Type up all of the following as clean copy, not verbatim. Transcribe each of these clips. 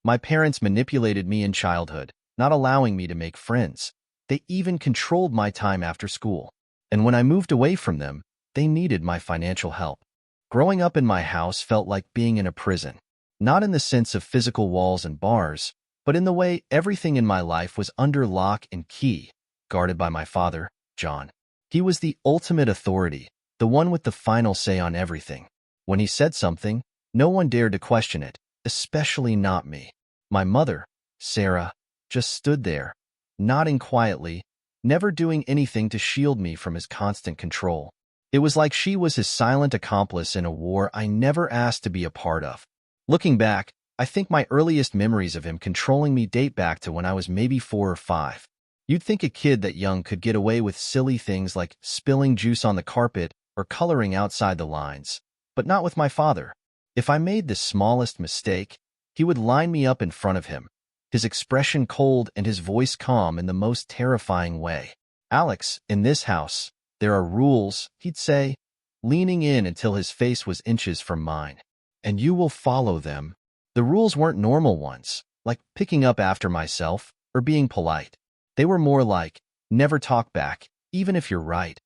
My parents manipulated me in childhood, not allowing me to make friends. They even controlled my time after school. And when I moved away from them, they needed my financial help. Growing up in my house felt like being in a prison, not in the sense of physical walls and bars, but in the way everything in my life was under lock and key, guarded by my father, John. He was the ultimate authority, the one with the final say on everything. When he said something, no one dared to question it, especially not me. My mother, Sarah, just stood there, nodding quietly, never doing anything to shield me from his constant control. It was like she was his silent accomplice in a war I never asked to be a part of. Looking back, I think my earliest memories of him controlling me date back to when I was maybe 4 or 5. You'd think a kid that young could get away with silly things like spilling juice on the carpet or coloring outside the lines, but not with my father. If I made the smallest mistake, he would line me up in front of him, his expression cold and his voice calm in the most terrifying way. "Alex, in this house, there are rules," he'd say, leaning in until his face was inches from mine. "And you will follow them." The rules weren't normal ones, like picking up after myself or being polite. They were more like, never talk back, even if you're right,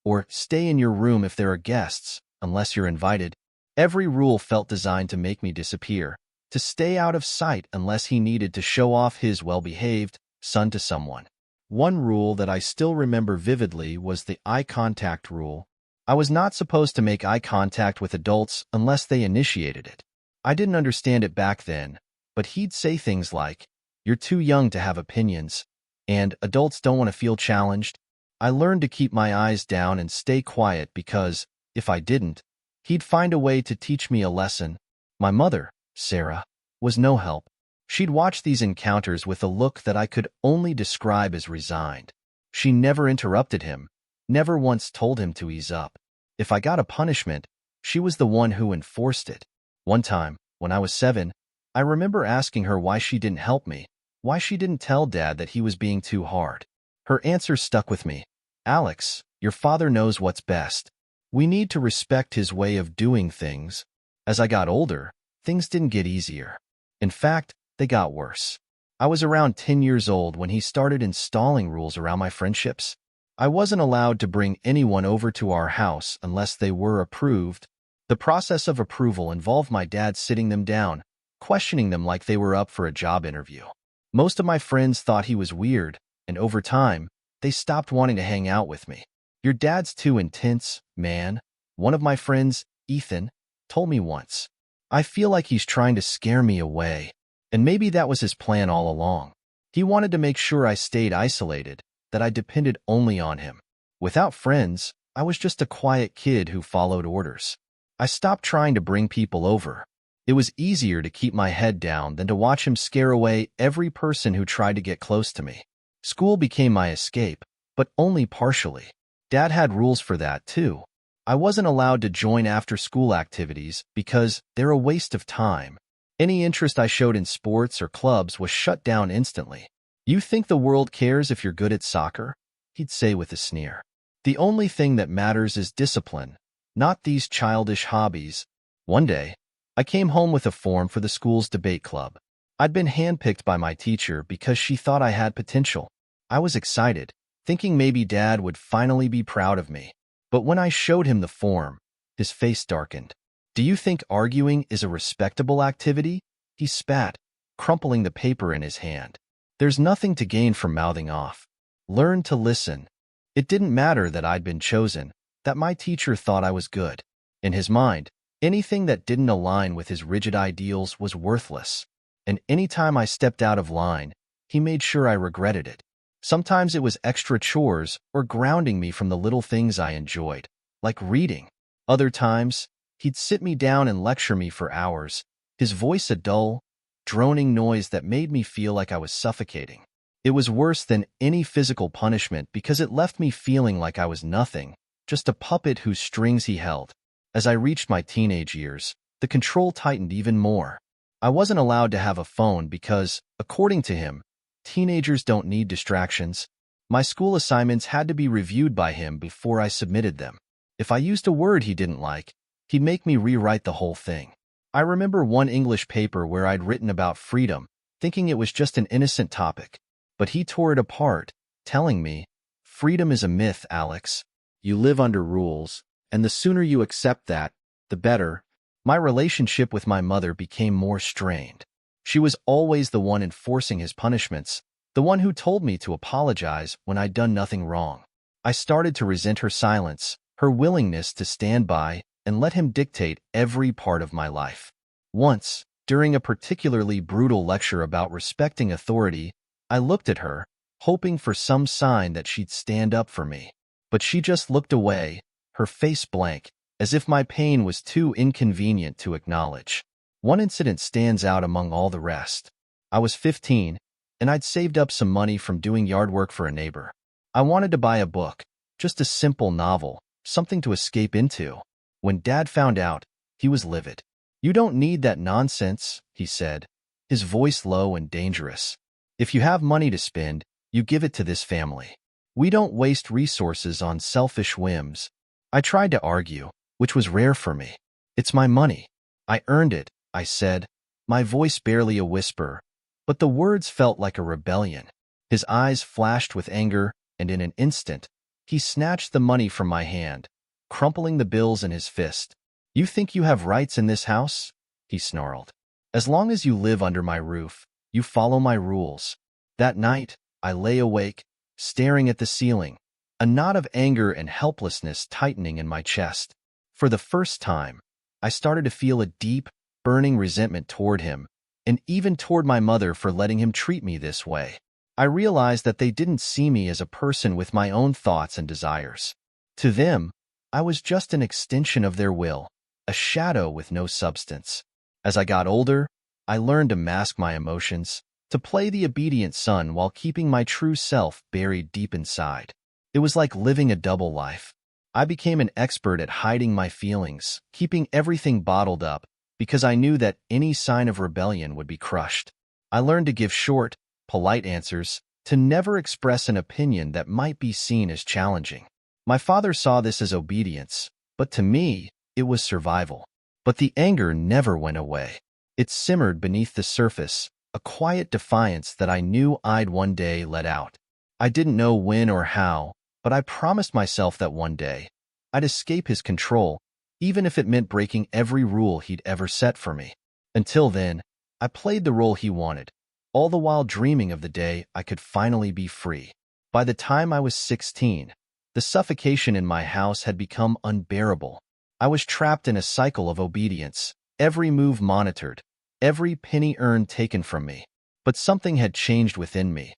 or stay in your room if there are guests, unless you're invited. Every rule felt designed to make me disappear, to stay out of sight unless he needed to show off his well-behaved son to someone. One rule that I still remember vividly was the eye contact rule. I was not supposed to make eye contact with adults unless they initiated it. I didn't understand it back then, but he'd say things like, "You're too young to have opinions," and "adults don't want to feel challenged." I learned to keep my eyes down and stay quiet because, if I didn't, he'd find a way to teach me a lesson. My mother, Sarah, was no help. She'd watch these encounters with a look that I could only describe as resigned. She never interrupted him, never once told him to ease up. If I got a punishment, she was the one who enforced it. One time, when I was 7, I remember asking her why she didn't help me, why she didn't tell Dad that he was being too hard. Her answer stuck with me. "Alex, your father knows what's best. We need to respect his way of doing things." As I got older, things didn't get easier. In fact, they got worse. I was around 10 years old when he started installing rules around my friendships. I wasn't allowed to bring anyone over to our house unless they were approved. The process of approval involved my dad sitting them down, questioning them like they were up for a job interview. Most of my friends thought he was weird, and over time, they stopped wanting to hang out with me. "Your dad's too intense, man," one of my friends, Ethan, told me once. "I feel like he's trying to scare me away." And maybe that was his plan all along. He wanted to make sure I stayed isolated, that I depended only on him. Without friends, I was just a quiet kid who followed orders. I stopped trying to bring people over. It was easier to keep my head down than to watch him scare away every person who tried to get close to me. School became my escape, but only partially. Dad had rules for that, too. I wasn't allowed to join after-school activities because they're a waste of time. Any interest I showed in sports or clubs was shut down instantly. "You think the world cares if you're good at soccer?" he'd say with a sneer. "The only thing that matters is discipline, not these childish hobbies." One day, I came home with a form for the school's debate club. I'd been handpicked by my teacher because she thought I had potential. I was excited, thinking maybe Dad would finally be proud of me. But when I showed him the form, his face darkened. "Do you think arguing is a respectable activity?" he spat, crumpling the paper in his hand. "There's nothing to gain from mouthing off. Learn to listen." It didn't matter that I'd been chosen, that my teacher thought I was good. In his mind, anything that didn't align with his rigid ideals was worthless. And any time I stepped out of line, he made sure I regretted it. Sometimes it was extra chores or grounding me from the little things I enjoyed, like reading. Other times, he'd sit me down and lecture me for hours, his voice a dull, droning noise that made me feel like I was suffocating. It was worse than any physical punishment because it left me feeling like I was nothing, just a puppet whose strings he held. As I reached my teenage years, the control tightened even more. I wasn't allowed to have a phone because, according to him, teenagers don't need distractions. My school assignments had to be reviewed by him before I submitted them. If I used a word he didn't like, he'd make me rewrite the whole thing. I remember one English paper where I'd written about freedom, thinking it was just an innocent topic, but he tore it apart, telling me, "Freedom is a myth, Alex. You live under rules, and the sooner you accept that, the better." My relationship with my mother became more strained. She was always the one enforcing his punishments, the one who told me to apologize when I'd done nothing wrong. I started to resent her silence, her willingness to stand by and let him dictate every part of my life. Once, during a particularly brutal lecture about respecting authority, I looked at her, hoping for some sign that she'd stand up for me. But she just looked away, her face blank, as if my pain was too inconvenient to acknowledge. One incident stands out among all the rest. I was 15, and I'd saved up some money from doing yard work for a neighbor. I wanted to buy a book, just a simple novel, something to escape into. When Dad found out, he was livid. "You don't need that nonsense," he said, his voice low and dangerous. "If you have money to spend, you give it to this family. We don't waste resources on selfish whims." I tried to argue, which was rare for me. "It's my money. I earned it," I said, my voice barely a whisper, but the words felt like a rebellion. His eyes flashed with anger, and in an instant, he snatched the money from my hand, crumpling the bills in his fist. "You think you have rights in this house?" he snarled. "As long as you live under my roof, you follow my rules." That night, I lay awake, staring at the ceiling, a knot of anger and helplessness tightening in my chest. For the first time, I started to feel a deep, burning resentment toward him, and even toward my mother for letting him treat me this way. I realized that they didn't see me as a person with my own thoughts and desires. To them, I was just an extension of their will, a shadow with no substance. As I got older, I learned to mask my emotions, to play the obedient son while keeping my true self buried deep inside. It was like living a double life. I became an expert at hiding my feelings, keeping everything bottled up, because I knew that any sign of rebellion would be crushed. I learned to give short, polite answers, to never express an opinion that might be seen as challenging. My father saw this as obedience, but to me, it was survival. But the anger never went away. It simmered beneath the surface, a quiet defiance that I knew I'd one day let out. I didn't know when or how, but I promised myself that one day, I'd escape his control, even if it meant breaking every rule he'd ever set for me. Until then, I played the role he wanted, all the while dreaming of the day I could finally be free. By the time I was 16, the suffocation in my house had become unbearable. I was trapped in a cycle of obedience, every move monitored, every penny earned taken from me. But something had changed within me.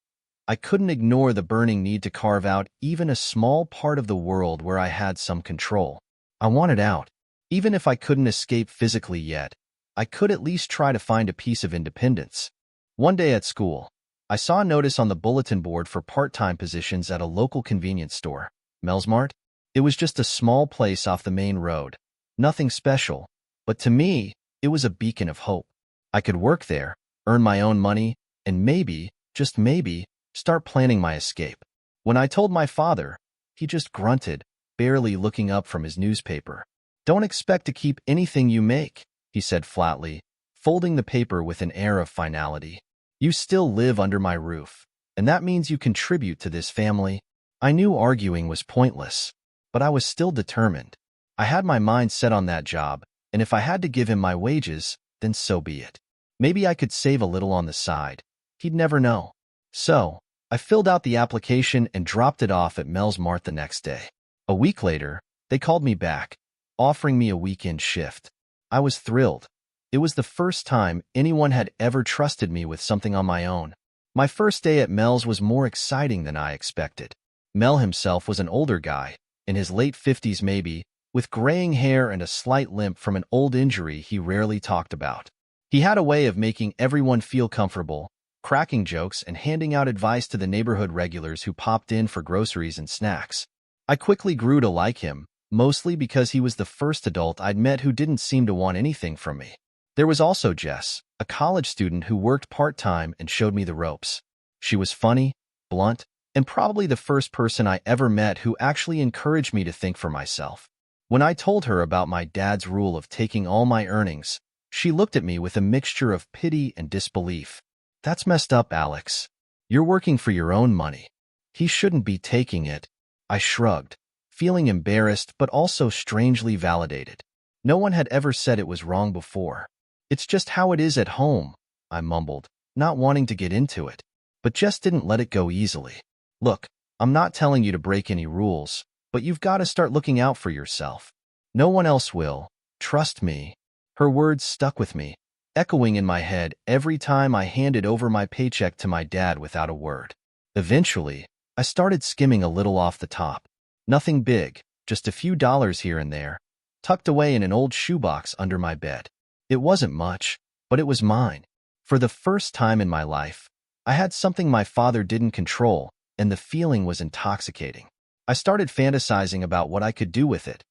I couldn't ignore the burning need to carve out even a small part of the world where I had some control. I wanted out. Even if I couldn't escape physically yet, I could at least try to find a piece of independence. One day at school, I saw a notice on the bulletin board for part-time positions at a local convenience store, Melsmart. It was just a small place off the main road. Nothing special, but to me, it was a beacon of hope. I could work there, earn my own money, and maybe, just maybe, start planning my escape. When I told my father, he just grunted, barely looking up from his newspaper. "Don't expect to keep anything you make," he said flatly, folding the paper with an air of finality. "You still live under my roof, and that means you contribute to this family." I knew arguing was pointless, but I was still determined. I had my mind set on that job, and if I had to give him my wages, then so be it. Maybe I could save a little on the side. He'd never know. So, I filled out the application and dropped it off at Mel's Mart the next day. A week later, they called me back, offering me a weekend shift. I was thrilled. It was the first time anyone had ever trusted me with something on my own. My first day at Mel's was more exciting than I expected. Mel himself was an older guy, in his late 50s maybe, with graying hair and a slight limp from an old injury he rarely talked about. He had a way of making everyone feel comfortable, cracking jokes and handing out advice to the neighborhood regulars who popped in for groceries and snacks. I quickly grew to like him, mostly because he was the first adult I'd met who didn't seem to want anything from me. There was also Jess, a college student who worked part-time and showed me the ropes. She was funny, blunt, and probably the first person I ever met who actually encouraged me to think for myself. When I told her about my dad's rule of taking all my earnings, She looked at me with a mixture of pity and disbelief. That's messed up, Alex. You're working for your own money. He shouldn't be taking it. I shrugged, feeling embarrassed but also strangely validated. No one had ever said it was wrong before. It's just how it is at home, I mumbled, not wanting to get into it, but Jess didn't let it go easily. Look, I'm not telling you to break any rules, but you've got to start looking out for yourself. No one else will. Trust me. Her words stuck with me, echoing in my head every time I handed over my paycheck to my dad without a word. Eventually, I started skimming a little off the top. Nothing big, just a few dollars here and there, tucked away in an old shoebox under my bed. It wasn't much, but it was mine. For the first time in my life, I had something my father didn't control, and the feeling was intoxicating. I started fantasizing about what I could do with it.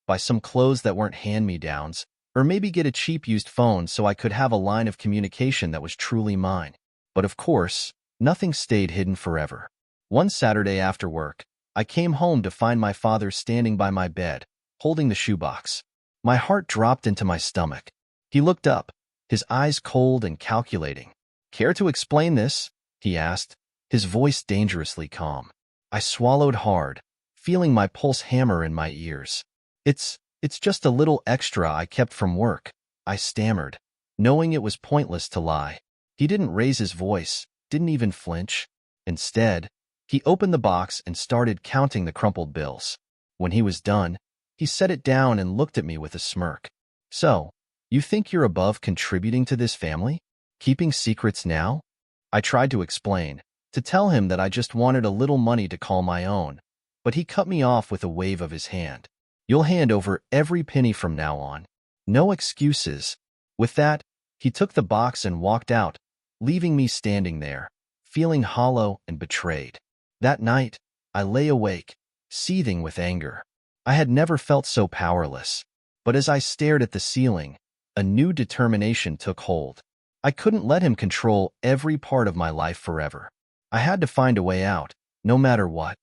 Buy some clothes that weren't hand-me-downs, or maybe get a cheap used phone so I could have a line of communication that was truly mine. But of course, nothing stayed hidden forever. One Saturday after work, I came home to find my father standing by my bed, holding the shoebox. My heart dropped into my stomach. He looked up, his eyes cold and calculating. "Care to explain this?" he asked, his voice dangerously calm. I swallowed hard, feeling my pulse hammer in my ears. It's just a little extra I kept from work," I stammered, knowing it was pointless to lie. He didn't raise his voice, didn't even flinch. Instead, he opened the box and started counting the crumpled bills. When he was done, he set it down and looked at me with a smirk. "So, you think you're above contributing to this family? Keeping secrets now?" I tried to explain, to tell him that I just wanted a little money to call my own, but he cut me off with a wave of his hand. "You'll hand over every penny from now on. No excuses." With that, he took the box and walked out, leaving me standing there, feeling hollow and betrayed. That night, I lay awake, seething with anger. I had never felt so powerless, but as I stared at the ceiling, a new determination took hold. I couldn't let him control every part of my life forever. I had to find a way out, no matter what.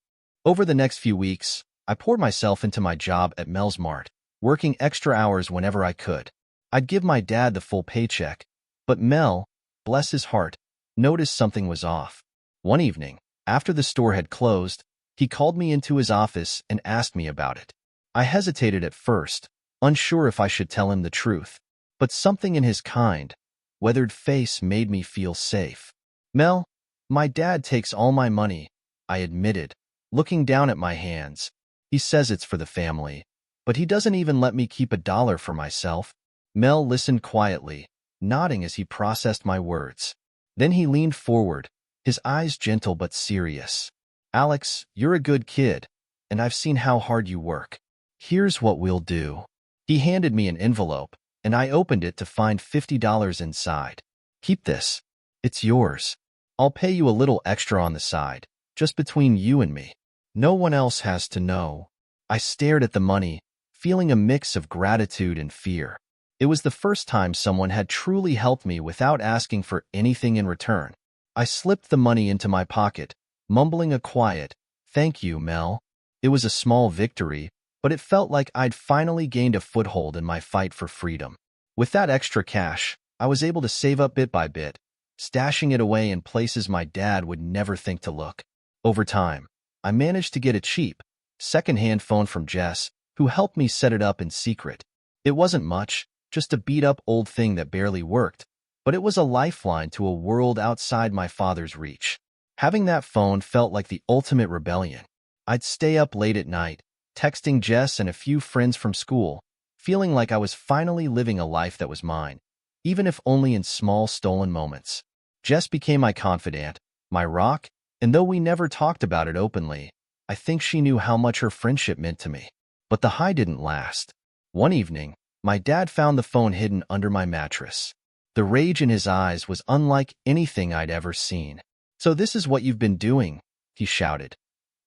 Over the next few weeks, I poured myself into my job at Mel's Mart, working extra hours whenever I could. I'd give my dad the full paycheck, but Mel, bless his heart, noticed something was off. One evening, after the store had closed, he called me into his office and asked me about it. I hesitated at first, unsure if I should tell him the truth, but something in his kind, weathered face made me feel safe. "Mel, my dad takes all my money," I admitted, looking down at my hands. "He says it's for the family, but he doesn't even let me keep $1 for myself." Mel listened quietly, nodding as he processed my words. Then he leaned forward, his eyes gentle but serious. "Alex, you're a good kid, and I've seen how hard you work. Here's what we'll do." He handed me an envelope, and I opened it to find $50 inside. "Keep this. It's yours. I'll pay you a little extra on the side, just between you and me. No one else has to know." I stared at the money, feeling a mix of gratitude and fear. It was the first time someone had truly helped me without asking for anything in return. I slipped the money into my pocket, mumbling a quiet, "Thank you, Mel." It was a small victory, but it felt like I'd finally gained a foothold in my fight for freedom. With that extra cash, I was able to save up bit by bit, stashing it away in places my dad would never think to look. Over time, I managed to get a cheap, second-hand phone from Jess, who helped me set it up in secret. It wasn't much, just a beat-up old thing that barely worked, but it was a lifeline to a world outside my father's reach. Having that phone felt like the ultimate rebellion. I'd stay up late at night, texting Jess and a few friends from school, feeling like I was finally living a life that was mine, even if only in small stolen moments. Jess became my confidant, my rock, and though we never talked about it openly, I think she knew how much her friendship meant to me. But the high didn't last. One evening, my dad found the phone hidden under my mattress. The rage in his eyes was unlike anything I'd ever seen. "So this is what you've been doing," he shouted,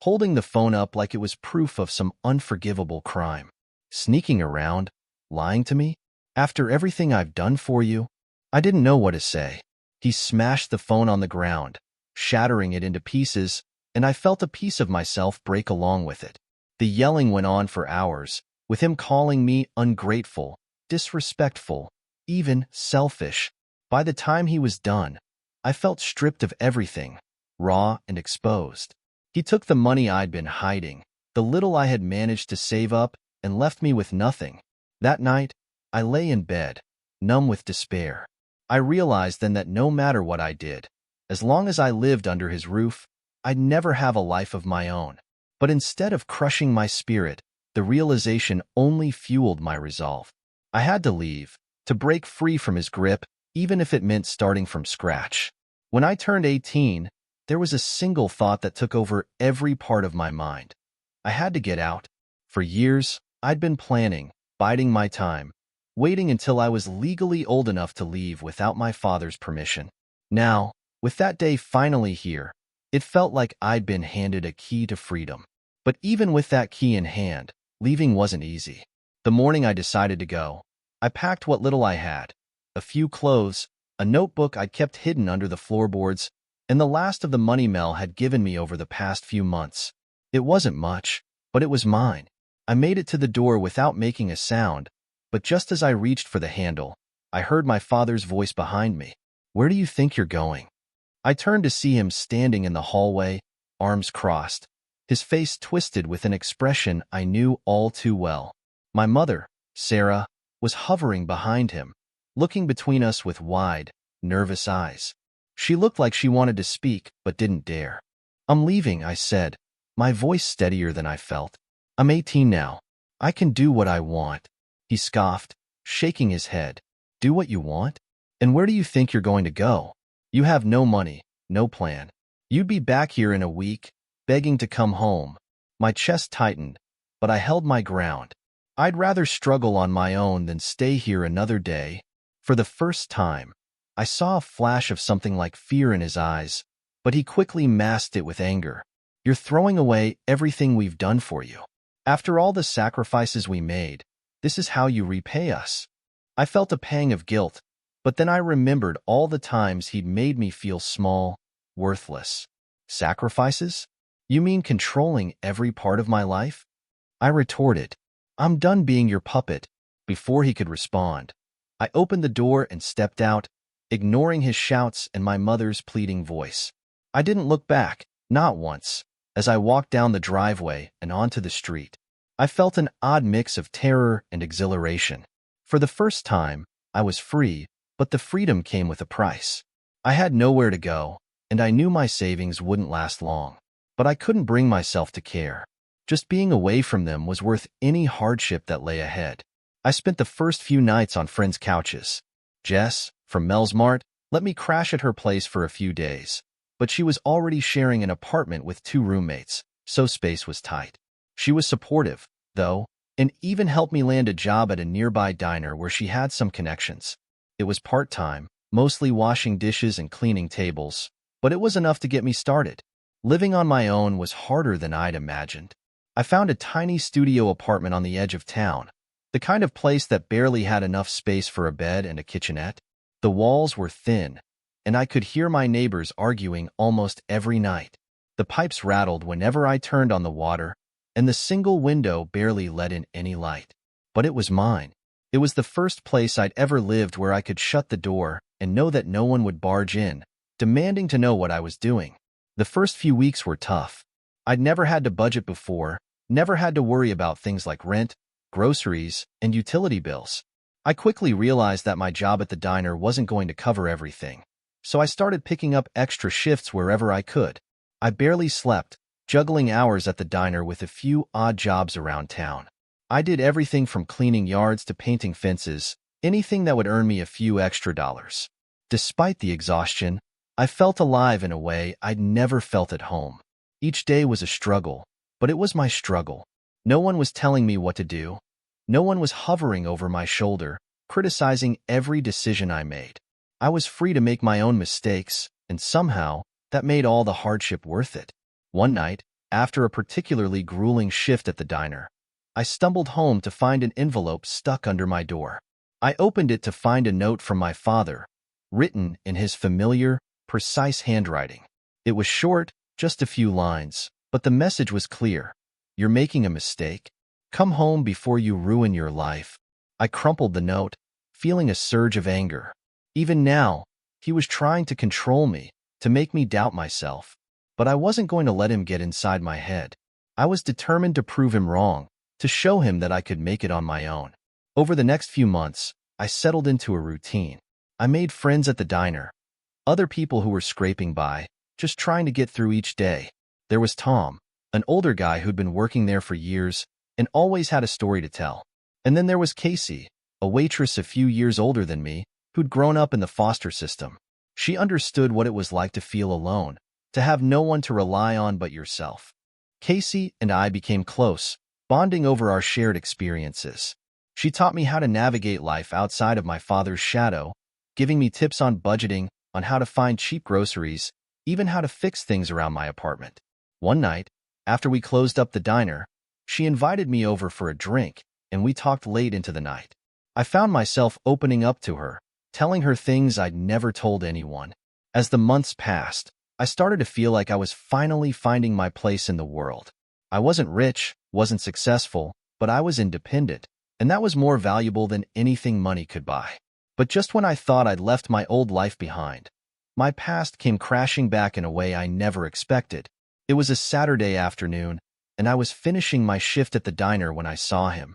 holding the phone up like it was proof of some unforgivable crime. "Sneaking around, lying to me? After everything I've done for you?" I didn't know what to say. He smashed the phone on the ground, shattering it into pieces, and I felt a piece of myself break along with it. The yelling went on for hours, with him calling me ungrateful, disrespectful, even selfish. By the time he was done, I felt stripped of everything, raw and exposed. He took the money I'd been hiding, the little I had managed to save up, and left me with nothing. That night, I lay in bed, numb with despair. I realized then that no matter what I did, as long as I lived under his roof, I'd never have a life of my own. But instead of crushing my spirit, the realization only fueled my resolve. I had to leave, to break free from his grip, even if it meant starting from scratch. When I turned 18, there was a single thought that took over every part of my mind. I had to get out. For years, I'd been planning, biding my time, waiting until I was legally old enough to leave without my father's permission. Now, with that day finally here, it felt like I'd been handed a key to freedom. But even with that key in hand, leaving wasn't easy. The morning I decided to go, I packed what little I had, a few clothes, a notebook I'd kept hidden under the floorboards, and the last of the money Mel had given me over the past few months. It wasn't much, but it was mine. I made it to the door without making a sound, but just as I reached for the handle, I heard my father's voice behind me. "Where do you think you're going?" I turned to see him standing in the hallway, arms crossed, his face twisted with an expression I knew all too well. My mother, Sarah, was hovering behind him, looking between us with wide, nervous eyes. She looked like she wanted to speak, but didn't dare. "I'm leaving," I said, my voice steadier than I felt. "I'm 18 now. I can do what I want." He scoffed, shaking his head. "Do what you want? And where do you think you're going to go? You have no money, no plan. You'd be back here in a week, begging to come home." My chest tightened, but I held my ground. I'd rather struggle on my own than stay here another day. For the first time, I saw a flash of something like fear in his eyes, but he quickly masked it with anger. "You're throwing away everything we've done for you. After all the sacrifices we made, this is how you repay us." I felt a pang of guilt, but then I remembered all the times he'd made me feel small, worthless. Sacrifices? You mean controlling every part of my life? I retorted. "I'm done being your puppet." Before he could respond, I opened the door and stepped out, ignoring his shouts and my mother's pleading voice. I didn't look back, not once, as I walked down the driveway and onto the street. I felt an odd mix of terror and exhilaration. For the first time, I was free, but the freedom came with a price. I had nowhere to go, and I knew my savings wouldn't last long. But I couldn't bring myself to care. Just being away from them was worth any hardship that lay ahead. I spent the first few nights on friends' couches. Jess, from Mel's Mart, let me crash at her place for a few days, but she was already sharing an apartment with 2 roommates, so space was tight. She was supportive, though, and even helped me land a job at a nearby diner where she had some connections. It was part-time, mostly washing dishes and cleaning tables, but it was enough to get me started. Living on my own was harder than I'd imagined. I found a tiny studio apartment on the edge of town, the kind of place that barely had enough space for a bed and a kitchenette. The walls were thin, and I could hear my neighbors arguing almost every night. The pipes rattled whenever I turned on the water, and the single window barely let in any light. But it was mine. It was the first place I'd ever lived where I could shut the door and know that no one would barge in, demanding to know what I was doing. The first few weeks were tough. I'd never had to budget before, never had to worry about things like rent, groceries, and utility bills. I quickly realized that my job at the diner wasn't going to cover everything, so I started picking up extra shifts wherever I could. I barely slept, juggling hours at the diner with a few odd jobs around town. I did everything from cleaning yards to painting fences, anything that would earn me a few extra dollars. Despite the exhaustion, I felt alive in a way I'd never felt at home. Each day was a struggle, but it was my struggle. No one was telling me what to do. No one was hovering over my shoulder, criticizing every decision I made. I was free to make my own mistakes, and somehow, that made all the hardship worth it. One night, after a particularly grueling shift at the diner, I stumbled home to find an envelope stuck under my door. I opened it to find a note from my father, written in his familiar, precise handwriting. It was short, just a few lines, but the message was clear. "You're making a mistake. Come home before you ruin your life." I crumpled the note, feeling a surge of anger. Even now, he was trying to control me, to make me doubt myself. But I wasn't going to let him get inside my head. I was determined to prove him wrong, to show him that I could make it on my own. Over the next few months, I settled into a routine. I made friends at the diner, other people who were scraping by, just trying to get through each day. There was Tom, an older guy who'd been working there for years and always had a story to tell. And then there was Casey, a waitress a few years older than me, who'd grown up in the foster system. She understood what it was like to feel alone, to have no one to rely on but yourself. Casey and I became close, bonding over our shared experiences. She taught me how to navigate life outside of my father's shadow, giving me tips on budgeting, on how to find cheap groceries, even how to fix things around my apartment. One night, after we closed up the diner, she invited me over for a drink, and we talked late into the night. I found myself opening up to her, telling her things I'd never told anyone. As the months passed, I started to feel like I was finally finding my place in the world. I wasn't rich, wasn't successful, but I was independent, and that was more valuable than anything money could buy. But just when I thought I'd left my old life behind, my past came crashing back in a way I never expected. It was a Saturday afternoon, and I was finishing my shift at the diner when I saw him,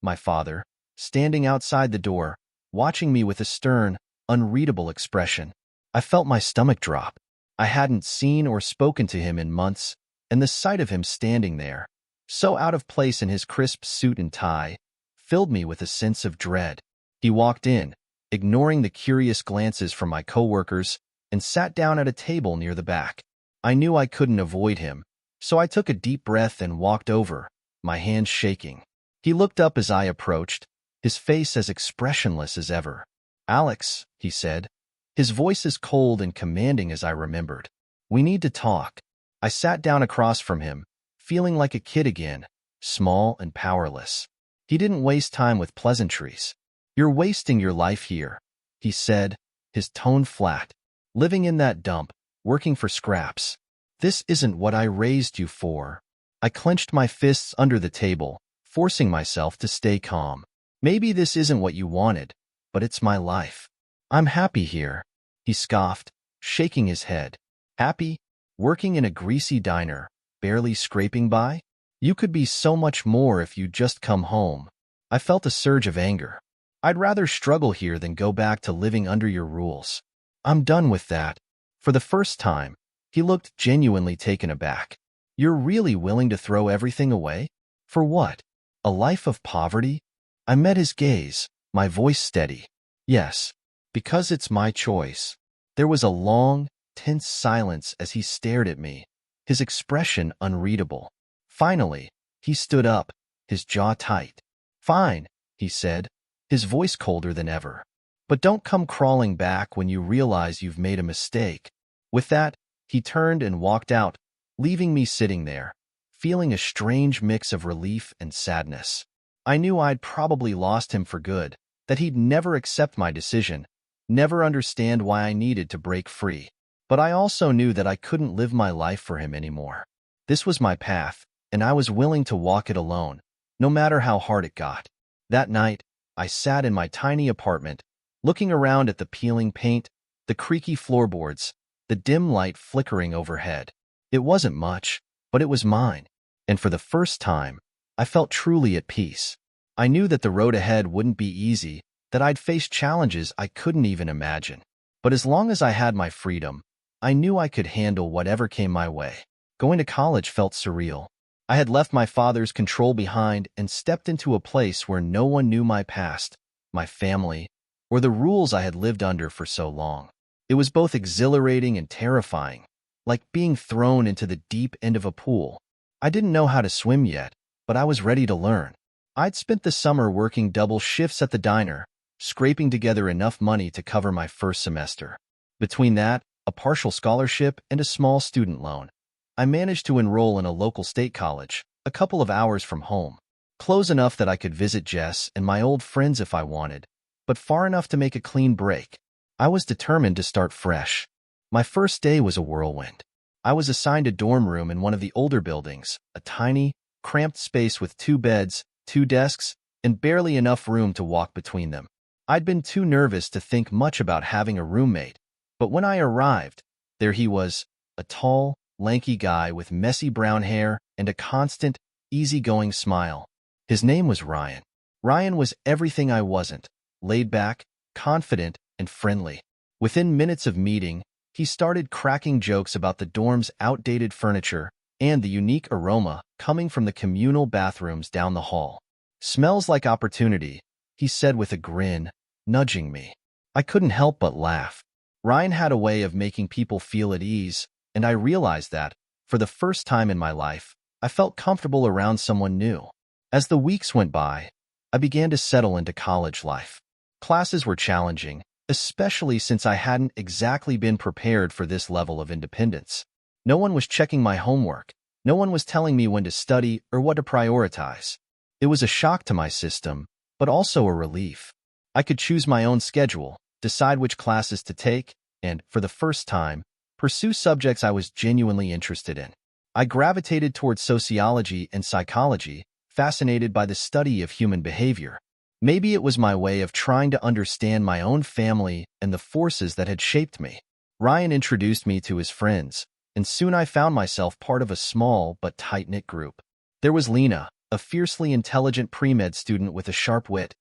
my father, standing outside the door, watching me with a stern, unreadable expression. I felt my stomach drop. I hadn't seen or spoken to him in months, and the sight of him standing there, so out of place in his crisp suit and tie, filled me with a sense of dread. He walked in, ignoring the curious glances from my coworkers, and sat down at a table near the back. I knew I couldn't avoid him, so I took a deep breath and walked over, my hands shaking. He looked up as I approached, his face as expressionless as ever. "Alex," he said, his voice as cold and commanding as I remembered. "We need to talk." I sat down across from him, feeling like a kid again, small and powerless. He didn't waste time with pleasantries. "You're wasting your life here," he said, his tone flat. "Living in that dump, working for scraps. This isn't what I raised you for." I clenched my fists under the table, forcing myself to stay calm. "Maybe this isn't what you wanted, but it's my life. I'm happy here," he scoffed, shaking his head. "Happy? Working in a greasy diner, barely scraping by? You could be so much more if you'd just come home." I felt a surge of anger. "I'd rather struggle here than go back to living under your rules. I'm done with that." For the first time, he looked genuinely taken aback. "You're really willing to throw everything away? For what? A life of poverty?" I met his gaze, my voice steady. "Yes, because it's my choice." There was a long, tense silence as he stared at me, his expression unreadable. Finally, he stood up, his jaw tight. "Fine," he said, his voice colder than ever. "But don't come crawling back when you realize you've made a mistake." With that, he turned and walked out, leaving me sitting there, feeling a strange mix of relief and sadness. I knew I'd probably lost him for good, that he'd never accept my decision, never understand why I needed to break free. But I also knew that I couldn't live my life for him anymore. This was my path, and I was willing to walk it alone, no matter how hard it got. That night, I sat in my tiny apartment, looking around at the peeling paint, the creaky floorboards, the dim light flickering overhead. It wasn't much, but it was mine, and for the first time, I felt truly at peace. I knew that the road ahead wouldn't be easy, that I'd face challenges I couldn't even imagine. But as long as I had my freedom, I knew I could handle whatever came my way. Going to college felt surreal. I had left my father's control behind and stepped into a place where no one knew my past, my family, or the rules I had lived under for so long. It was both exhilarating and terrifying, like being thrown into the deep end of a pool. I didn't know how to swim yet, but I was ready to learn. I'd spent the summer working double shifts at the diner, scraping together enough money to cover my first semester. Between that, a partial scholarship, and a small student loan, I managed to enroll in a local state college, a couple of hours from home. Close enough that I could visit Jess and my old friends if I wanted, but far enough to make a clean break. I was determined to start fresh. My first day was a whirlwind. I was assigned a dorm room in one of the older buildings, a tiny, cramped space with 2 beds, 2 desks, and barely enough room to walk between them. I'd been too nervous to think much about having a roommate, but when I arrived, there he was, a tall, lanky guy with messy brown hair and a constant, easygoing smile. His name was Ryan. Ryan was everything I wasn't: laid back, confident, and friendly. Within minutes of meeting, he started cracking jokes about the dorm's outdated furniture and the unique aroma coming from the communal bathrooms down the hall. "Smells like opportunity," he said with a grin, nudging me. I couldn't help but laugh. Ryan had a way of making people feel at ease, and I realized that, for the first time in my life, I felt comfortable around someone new. As the weeks went by, I began to settle into college life. Classes were challenging, especially since I hadn't exactly been prepared for this level of independence. No one was checking my homework. No one was telling me when to study or what to prioritize. It was a shock to my system, but also a relief. I could choose my own schedule, decide which classes to take, and, for the first time, pursue subjects I was genuinely interested in. I gravitated towards sociology and psychology, fascinated by the study of human behavior. Maybe it was my way of trying to understand my own family and the forces that had shaped me. Ryan introduced me to his friends, and soon I found myself part of a small but tight-knit group. There was Lena, a fiercely intelligent pre-med student with a sharp wit;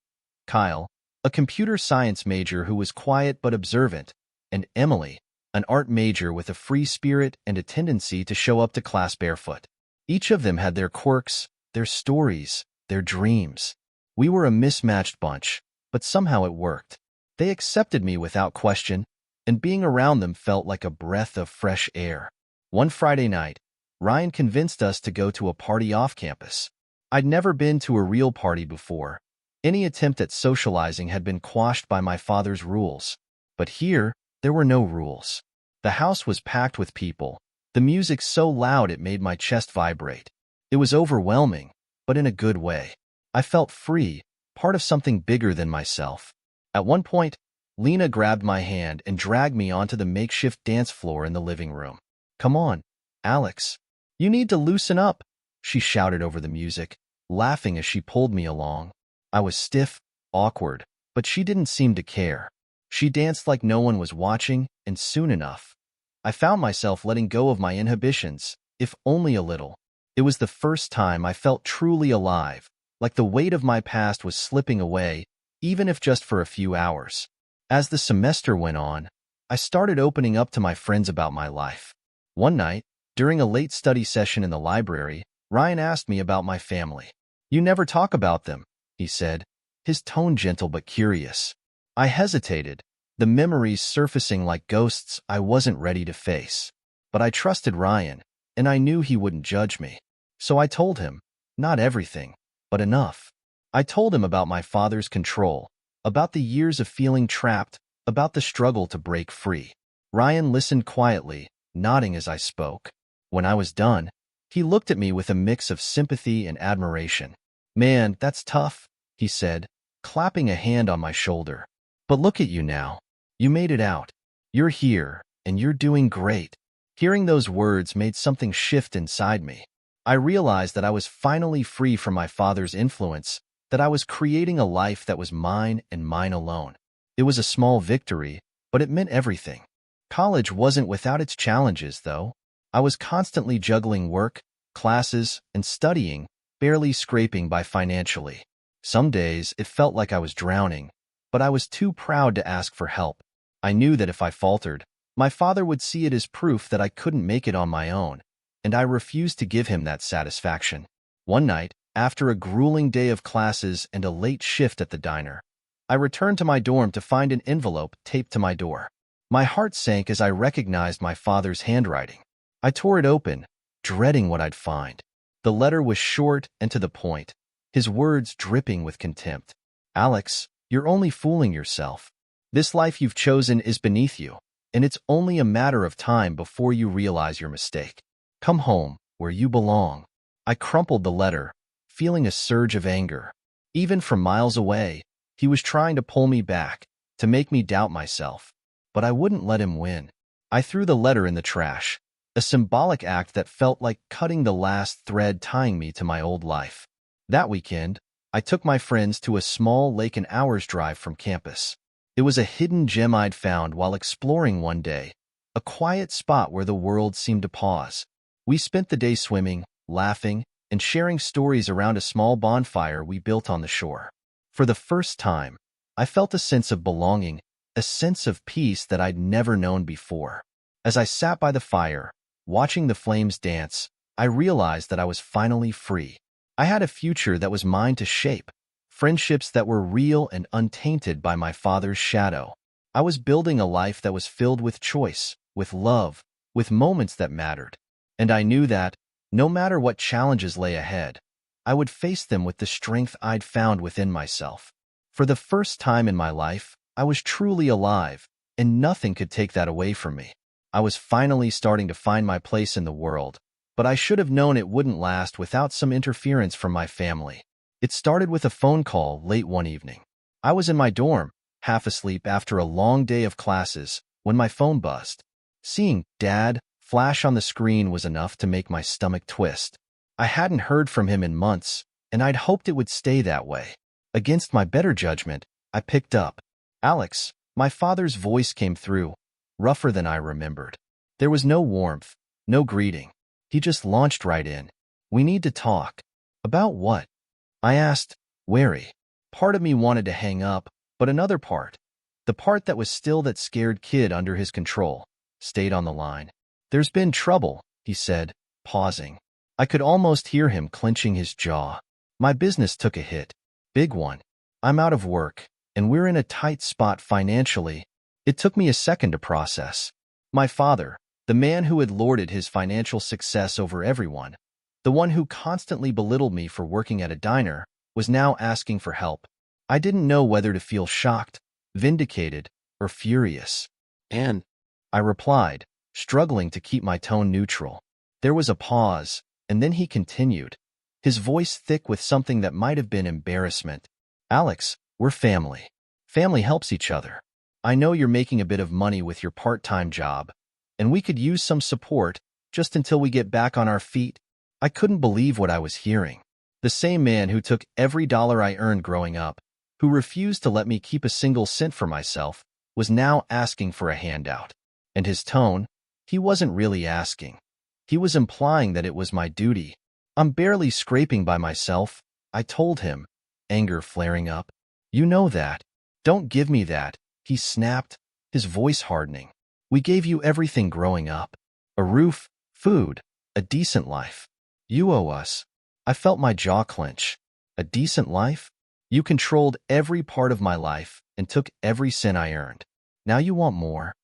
Kyle, a computer science major who was quiet but observant; and Emily, an art major with a free spirit and a tendency to show up to class barefoot. Each of them had their quirks, their stories, their dreams. We were a mismatched bunch, but somehow it worked. They accepted me without question, and being around them felt like a breath of fresh air. One Friday night, Ryan convinced us to go to a party off campus. I'd never been to a real party before. Any attempt at socializing had been quashed by my father's rules. But here, there were no rules. The house was packed with people, the music so loud it made my chest vibrate. It was overwhelming, but in a good way. I felt free, part of something bigger than myself. At one point, Lena grabbed my hand and dragged me onto the makeshift dance floor in the living room. "Come on, Alex. You need to loosen up," she shouted over the music, laughing as she pulled me along. I was stiff, awkward, but she didn't seem to care. She danced like no one was watching, and soon enough, I found myself letting go of my inhibitions, if only a little. It was the first time I felt truly alive, like the weight of my past was slipping away, even if just for a few hours. As the semester went on, I started opening up to my friends about my life. One night, during a late study session in the library, Ryan asked me about my family. "You never talk about them," he said, his tone gentle but curious. I hesitated, the memories surfacing like ghosts I wasn't ready to face. But I trusted Ryan, and I knew he wouldn't judge me. So I told him, not everything, but enough. I told him about my father's control, about the years of feeling trapped, about the struggle to break free. Ryan listened quietly, nodding as I spoke. When I was done, he looked at me with a mix of sympathy and admiration. "Man, that's tough," he said, clapping a hand on my shoulder. "But look at you now. You made it out. You're here, and you're doing great." Hearing those words made something shift inside me. I realized that I was finally free from my father's influence, that I was creating a life that was mine and mine alone. It was a small victory, but it meant everything. College wasn't without its challenges, though. I was constantly juggling work, classes, and studying, barely scraping by financially. Some days it felt like I was drowning, but I was too proud to ask for help. I knew that if I faltered, my father would see it as proof that I couldn't make it on my own, and I refused to give him that satisfaction. One night, after a grueling day of classes and a late shift at the diner, I returned to my dorm to find an envelope taped to my door. My heart sank as I recognized my father's handwriting. I tore it open, dreading what I'd find. The letter was short and to the point, his words dripping with contempt. "Alex, you're only fooling yourself. This life you've chosen is beneath you, and it's only a matter of time before you realize your mistake. Come home, where you belong." I crumpled the letter, feeling a surge of anger. Even from miles away, he was trying to pull me back, to make me doubt myself. But I wouldn't let him win. I threw the letter in the trash, a symbolic act that felt like cutting the last thread tying me to my old life. That weekend, I took my friends to a small lake an hour's drive from campus. It was a hidden gem I'd found while exploring one day, a quiet spot where the world seemed to pause. We spent the day swimming, laughing, and sharing stories around a small bonfire we built on the shore. For the first time, I felt a sense of belonging, a sense of peace that I'd never known before. As I sat by the fire, watching the flames dance, I realized that I was finally free. I had a future that was mine to shape, friendships that were real and untainted by my father's shadow. I was building a life that was filled with choice, with love, with moments that mattered. And I knew that, no matter what challenges lay ahead, I would face them with the strength I'd found within myself. For the first time in my life, I was truly alive, and nothing could take that away from me. I was finally starting to find my place in the world, but I should have known it wouldn't last without some interference from my family. It started with a phone call late one evening. I was in my dorm, half asleep after a long day of classes, when my phone buzzed. Seeing Dad flash on the screen was enough to make my stomach twist. I hadn't heard from him in months, and I'd hoped it would stay that way. Against my better judgment, I picked up. "Alex," my father's voice came through, rougher than I remembered. There was no warmth, no greeting. He just launched right in. "We need to talk." "About what?" I asked, wary. Part of me wanted to hang up, but another part, the part that was still that scared kid under his control, stayed on the line. "There's been trouble," he said, pausing. I could almost hear him clenching his jaw. "My business took a hit. Big one. I'm out of work, and we're in a tight spot financially." It took me a second to process. My father, the man who had lorded his financial success over everyone, the one who constantly belittled me for working at a diner, was now asking for help. I didn't know whether to feel shocked, vindicated, or furious. "And," I replied, struggling to keep my tone neutral. There was a pause, and then he continued, his voice thick with something that might have been embarrassment. "Alex, we're family. Family helps each other. I know you're making a bit of money with your part-time job, and we could use some support just until we get back on our feet." I couldn't believe what I was hearing. The same man who took every dollar I earned growing up, who refused to let me keep a single cent for myself, was now asking for a handout. And his tone, he wasn't really asking. He was implying that it was my duty. "I'm barely scraping by myself," I told him, anger flaring up. "You know that. Don't give me that," he snapped, his voice hardening. "We gave you everything growing up. A roof, food, a decent life. You owe us." I felt my jaw clench. "A decent life? You controlled every part of my life and took every cent I earned. Now you want more?"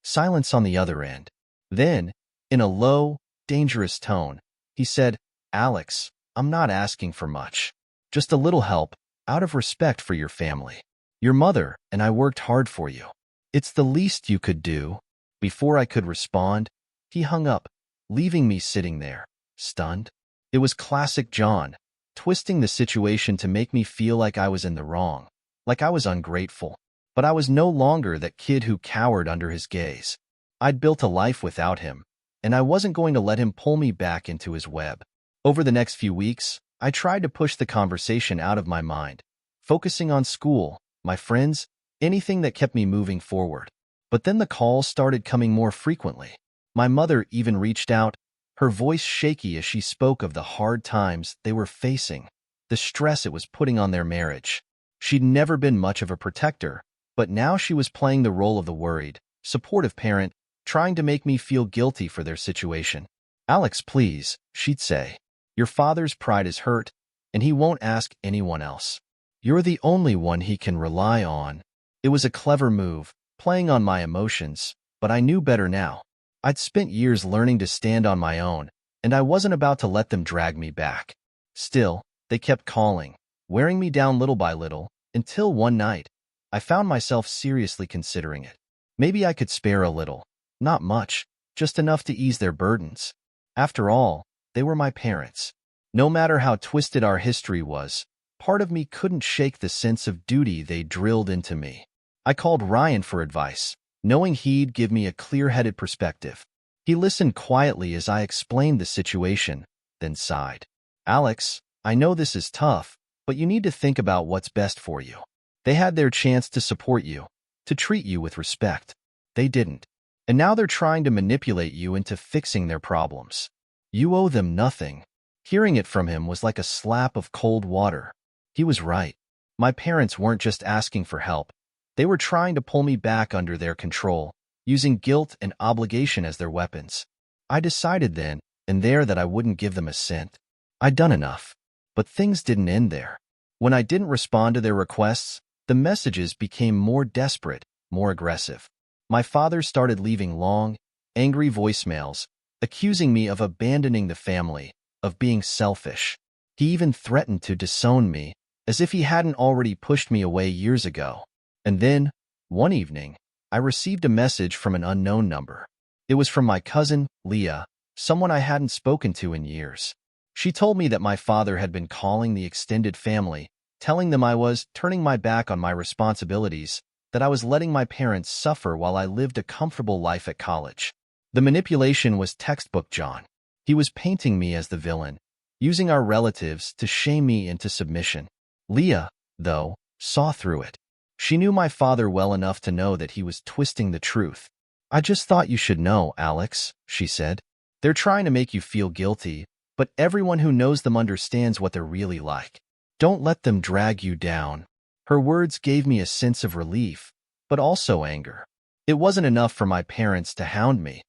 Silence on the other end. Then, in a low, dangerous tone, he said, "Alex, I'm not asking for much. Just a little help, out of respect for your family. Your mother and I worked hard for you. It's the least you could do." Before I could respond, he hung up, leaving me sitting there, stunned. It was classic John, twisting the situation to make me feel like I was in the wrong, like I was ungrateful. But I was no longer that kid who cowered under his gaze. I'd built a life without him, and I wasn't going to let him pull me back into his web. Over the next few weeks, I tried to push the conversation out of my mind, focusing on school, my friends, anything that kept me moving forward. But then the calls started coming more frequently. My mother even reached out, her voice shaky as she spoke of the hard times they were facing, the stress it was putting on their marriage. She'd never been much of a protector, but now she was playing the role of the worried, supportive parent, trying to make me feel guilty for their situation. "Alex, please," she'd say. "Your father's pride is hurt, and he won't ask anyone else. You're the only one he can rely on." It was a clever move, playing on my emotions, but I knew better now. I'd spent years learning to stand on my own, and I wasn't about to let them drag me back. Still, they kept calling, wearing me down little by little, until one night, I found myself seriously considering it. Maybe I could spare a little, not much, just enough to ease their burdens. After all, they were my parents. No matter how twisted our history was, part of me couldn't shake the sense of duty they drilled into me. I called Ryan for advice, knowing he'd give me a clear-headed perspective. He listened quietly as I explained the situation, then sighed. "Alex, I know this is tough, but you need to think about what's best for you. They had their chance to support you, to treat you with respect. They didn't. And now they're trying to manipulate you into fixing their problems. You owe them nothing." Hearing it from him was like a slap of cold water. He was right. My parents weren't just asking for help. They were trying to pull me back under their control, using guilt and obligation as their weapons. I decided then and there that I wouldn't give them a cent. I'd done enough. But things didn't end there. When I didn't respond to their requests, the messages became more desperate, more aggressive. My father started leaving long, angry voicemails, accusing me of abandoning the family, of being selfish. He even threatened to disown me, as if he hadn't already pushed me away years ago. And then, one evening, I received a message from an unknown number. It was from my cousin, Leah, someone I hadn't spoken to in years. She told me that my father had been calling the extended family, telling them I was turning my back on my responsibilities, that I was letting my parents suffer while I lived a comfortable life at college. The manipulation was textbook John. He was painting me as the villain, using our relatives to shame me into submission. Leah, though, saw through it. She knew my father well enough to know that he was twisting the truth. "I just thought you should know, Alex," she said. "They're trying to make you feel guilty, but everyone who knows them understands what they're really like. Don't let them drag you down." Her words gave me a sense of relief, but also anger. It wasn't enough for my parents to hound me.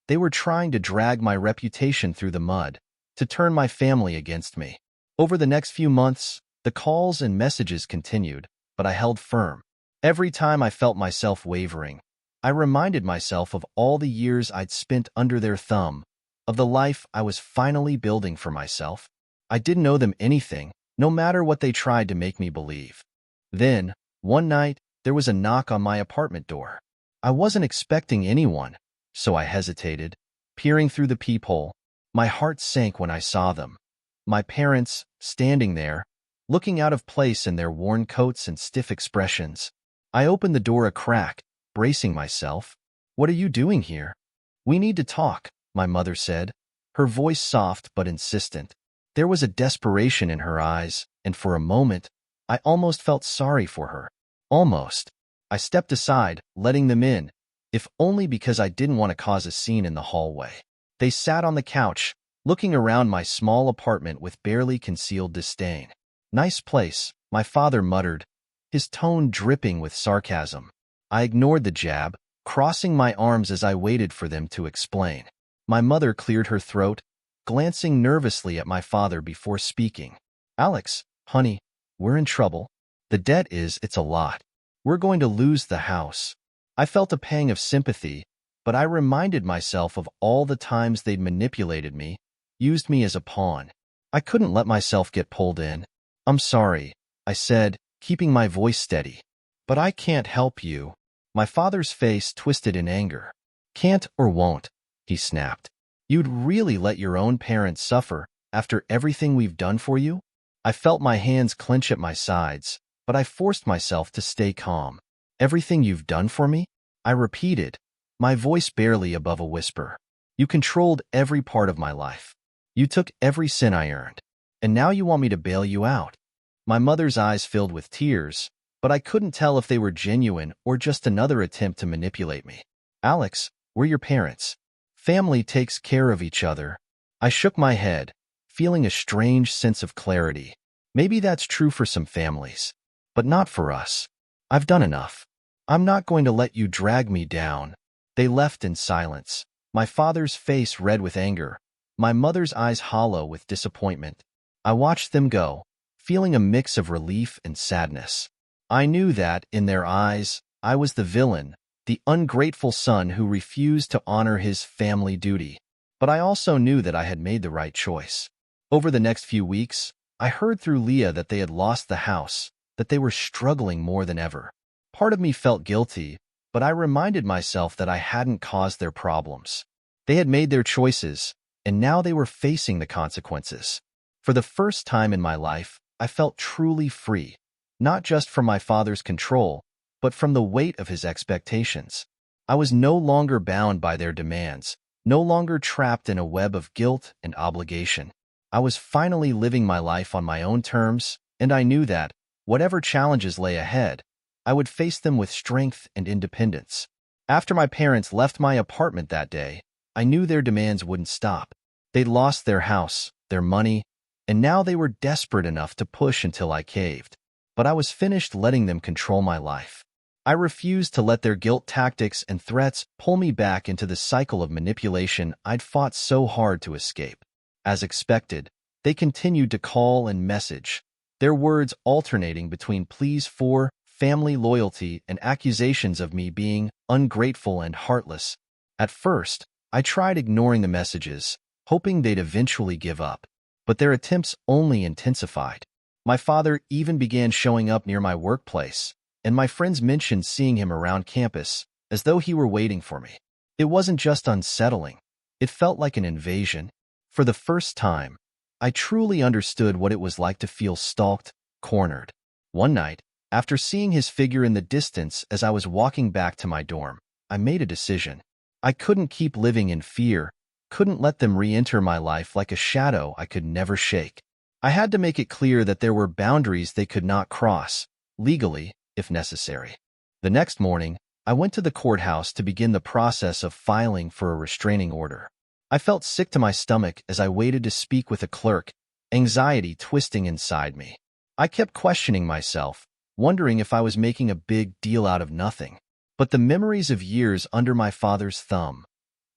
They were trying to drag my reputation through the mud, to turn my family against me. Over the next few months, the calls and messages continued, but I held firm. Every time I felt myself wavering, I reminded myself of all the years I'd spent under their thumb, of the life I was finally building for myself. I didn't owe them anything, no matter what they tried to make me believe. Then, one night, there was a knock on my apartment door. I wasn't expecting anyone, so I hesitated, peering through the peephole. My heart sank when I saw them. My parents, standing there, looking out of place in their worn coats and stiff expressions. I opened the door a crack, bracing myself. "What are you doing here?" "We need to talk," my mother said, her voice soft but insistent. There was a desperation in her eyes, and for a moment, I almost felt sorry for her. Almost. I stepped aside, letting them in, if only because I didn't want to cause a scene in the hallway. They sat on the couch, looking around my small apartment with barely concealed disdain. "Nice place," my father muttered, his tone dripping with sarcasm. I ignored the jab, crossing my arms as I waited for them to explain. My mother cleared her throat, glancing nervously at my father before speaking. "Alex, honey, we're in trouble. The debt it's a lot. We're going to lose the house." I felt a pang of sympathy, but I reminded myself of all the times they'd manipulated me, used me as a pawn. I couldn't let myself get pulled in. "I'm sorry," I said, keeping my voice steady. "But I can't help you." My father's face twisted in anger. "Can't or won't," he snapped. "You'd really let your own parents suffer after everything we've done for you?" I felt my hands clench at my sides, but I forced myself to stay calm. "Everything you've done for me?" I repeated, my voice barely above a whisper. "You controlled every part of my life. You took every cent I earned. And now you want me to bail you out." My mother's eyes filled with tears, but I couldn't tell if they were genuine or just another attempt to manipulate me. "Alex, we're your parents. Family takes care of each other." I shook my head, feeling a strange sense of clarity. Maybe that's true for some families, but not for us. I've done enough. I'm not going to let you drag me down. They left in silence, my father's face red with anger, my mother's eyes hollow with disappointment. I watched them go, feeling a mix of relief and sadness. I knew that, in their eyes, I was the villain, the ungrateful son who refused to honor his family duty. But I also knew that I had made the right choice. Over the next few weeks, I heard through Leah that they had lost the house, that they were struggling more than ever. Part of me felt guilty, but I reminded myself that I hadn't caused their problems. They had made their choices, and now they were facing the consequences. For the first time in my life, I felt truly free, not just from my father's control, but from the weight of his expectations. I was no longer bound by their demands, no longer trapped in a web of guilt and obligation. I was finally living my life on my own terms, And I knew that, whatever challenges lay ahead, I would face them with strength and independence. After my parents left my apartment that day, I knew their demands wouldn't stop. They'd lost their house, their money, and now they were desperate enough to push until I caved. But I was finished letting them control my life. I refused to let their guilt tactics and threats pull me back into the cycle of manipulation I'd fought so hard to escape. As expected, they continued to call and message, their words alternating between pleas for family loyalty and accusations of me being ungrateful and heartless. At first, I tried ignoring the messages, hoping they'd eventually give up. But their attempts only intensified. My father even began showing up near my workplace, and my friends mentioned seeing him around campus, as though he were waiting for me. It wasn't just unsettling. It felt like an invasion. For the first time, I truly understood what it was like to feel stalked, cornered. One night, after seeing his figure in the distance as I was walking back to my dorm, I made a decision. I couldn't keep living in fear, couldn't let them re-enter my life like a shadow I could never shake. I had to make it clear that there were boundaries they could not cross, legally, if necessary. The next morning, I went to the courthouse to begin the process of filing for a restraining order. I felt sick to my stomach as I waited to speak with a clerk, anxiety twisting inside me. I kept questioning myself, wondering if I was making a big deal out of nothing. But the memories of years under my father's thumb,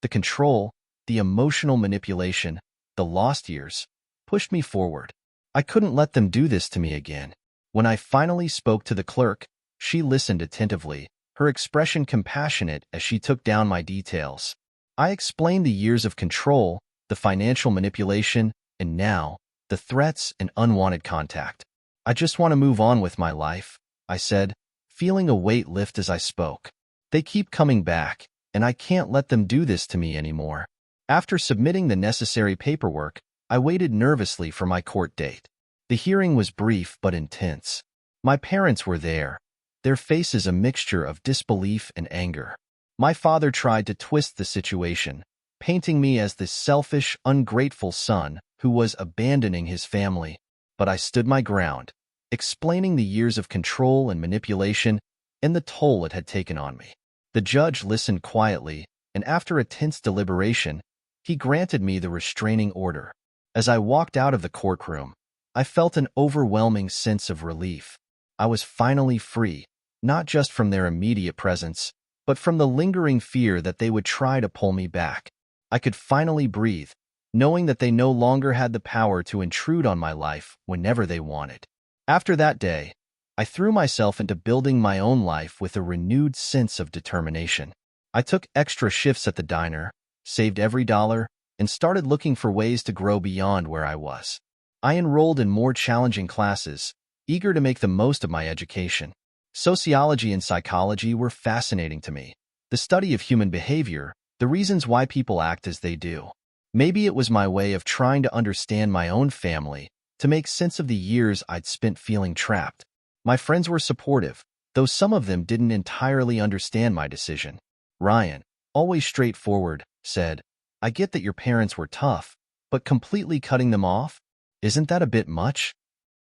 the control, the emotional manipulation, the lost years, pushed me forward. I couldn't let them do this to me again. When I finally spoke to the clerk, she listened attentively, her expression compassionate as she took down my details. I explained the years of control, the financial manipulation, and now, the threats and unwanted contact. I just want to move on with my life, I said, feeling a weight lift as I spoke. They keep coming back, and I can't let them do this to me anymore. After submitting the necessary paperwork, I waited nervously for my court date. The hearing was brief but intense. My parents were there, their faces a mixture of disbelief and anger. My father tried to twist the situation, painting me as the selfish, ungrateful son who was abandoning his family. But I stood my ground, explaining the years of control and manipulation and the toll it had taken on me. The judge listened quietly, and after a tense deliberation, he granted me the restraining order. As I walked out of the courtroom, I felt an overwhelming sense of relief. I was finally free, not just from their immediate presence, but from the lingering fear that they would try to pull me back. I could finally breathe, knowing that they no longer had the power to intrude on my life whenever they wanted. After that day, I threw myself into building my own life with a renewed sense of determination. I took extra shifts at the diner, saved every dollar, and started looking for ways to grow beyond where I was. I enrolled in more challenging classes, eager to make the most of my education. Sociology and psychology were fascinating to me. The study of human behavior, the reasons why people act as they do. Maybe it was my way of trying to understand my own family, to make sense of the years I'd spent feeling trapped. My friends were supportive, though some of them didn't entirely understand my decision. Ryan, always straightforward, said, "I get that your parents were tough, but completely cutting them off? Isn't that a bit much?"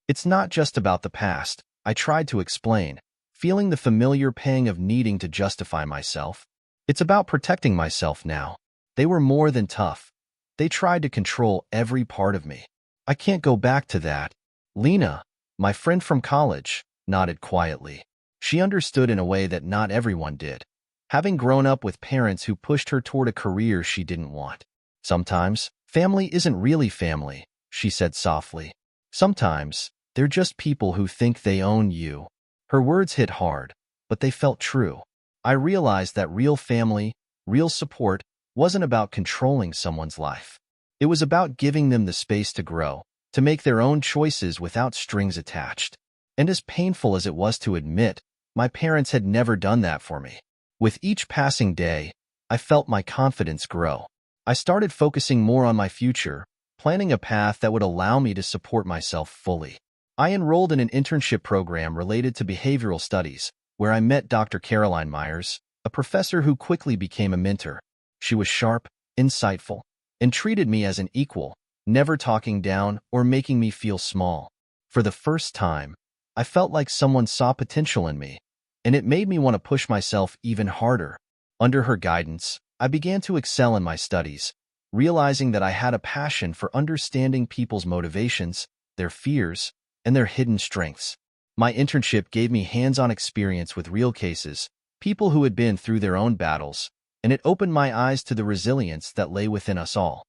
It's not just about the past, I tried to explain, feeling the familiar pang of needing to justify myself. It's about protecting myself now. They were more than tough. They tried to control every part of me. I can't go back to that. Lena, my friend from college, nodded quietly. She understood in a way that not everyone did, having grown up with parents who pushed her toward a career she didn't want. Sometimes, family isn't really family, she said softly. Sometimes, they're just people who think they own you. Her words hit hard, but they felt true. I realized that real family, real support, wasn't about controlling someone's life. It was about giving them the space to grow, to make their own choices without strings attached. And as painful as it was to admit, my parents had never done that for me. With each passing day, I felt my confidence grow. I started focusing more on my future, planning a path that would allow me to support myself fully. I enrolled in an internship program related to behavioral studies, where I met Dr. Caroline Myers, a professor who quickly became a mentor. She was sharp, insightful, and treated me as an equal, never talking down or making me feel small. For the first time, I felt like someone saw potential in me, and it made me want to push myself even harder. Under her guidance, I began to excel in my studies, realizing that I had a passion for understanding people's motivations, their fears, and their hidden strengths. My internship gave me hands-on experience with real cases, people who had been through their own battles, and it opened my eyes to the resilience that lay within us all.